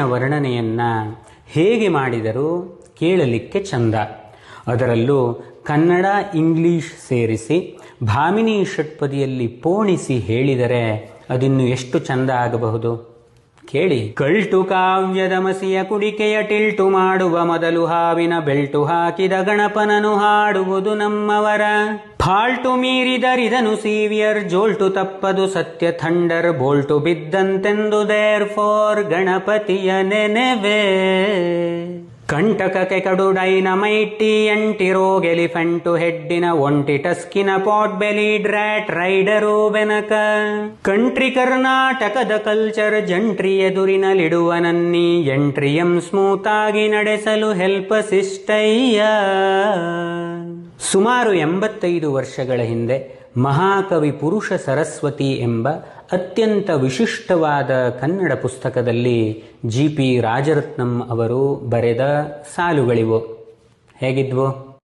ವರ್ಣನೆಯನ್ನ ಹೇಗೆ ಮಾಡಿದರೂ ಕೇಳಲಿಕ್ಕೆ ಚಂದ. ಅದರಲ್ಲೂ ಕನ್ನಡ ಇಂಗ್ಲಿಷ್ ಸೇರಿಸಿ ಭಾಮಿನಿ ಷಟ್ಪದಿಯಲ್ಲಿ ಪೋಣಿಸಿ ಹೇಳಿದರೆ ಅದಿನ್ನು ಎಷ್ಟು ಚಂದ ಆಗಬಹುದು ಕೇಳಿ. ಕಳ್ಟು ಕಾವ್ಯದ ಮಸಿಯ ಕುಡಿಕೆಯ ಟಿಲ್ಟು ಮಾಡುವ ಮೊದಲು ಹಾವಿನ ಬೆಲ್ಟು ಹಾಕಿದ ಗಣಪನನು ಹಾಡುವುದು ನಮ್ಮವರ. ಫಾಲ್ಟು ಮೀರಿದರಿದನು ಸೀವಿಯರ್ ಜೋಲ್ಟು ತಪ್ಪದು ಸತ್ಯ ಥಂಡರ್ ಬೋಲ್ಟು ಬಿದ್ದಂತೆಂದು ದೇರ್ ಫೋರ್ ಗಣಪತಿಯ ನೆನೆವೆ. ಕಂಟಕಕ್ಕೆ ಕಡು ಡೈನಮೈಟಿ ಎಂಟಿರೋಗ್ ಎಲಿಫೆಂಟು ಹೆಡ್ಡಿನ ಒಂಟಿ ಟಸ್ಕಿನ ಪಾಟ್ ಬೆಲಿ ಡ್ರ್ಯಾಟ್ ರೈಡರು ಬೆನಕ. ಕಂಟ್ರಿ ಕರ್ನಾಟಕದ ಕಲ್ಚರ್ ಜಂಟ್ರಿ ಎದುರಿನಲ್ಲಿಡುವ ನನ್ನಿ ಎಂಟ್ರಿಯಂ ಸ್ಮೂತ್ ಆಗಿ ನಡೆಸಲು ಹೆಲ್ಪ್ ಸಿಸ್ಟಯ್ಯ. ಸುಮಾರು 85 ವರ್ಷಗಳ ಹಿಂದೆ ಮಹಾಕವಿ ಪುರುಷ ಸರಸ್ವತಿ ಎಂಬ ಅತ್ಯಂತ ವಿಶಿಷ್ಟವಾದ ಕನ್ನಡ ಪುಸ್ತಕದಲ್ಲಿ ಜಿ ಪಿ ರಾಜರತ್ನಂ ಅವರು ಬರೆದ ಸಾಲುಗಳಿವು. ಹೇಗಿದ್ವು?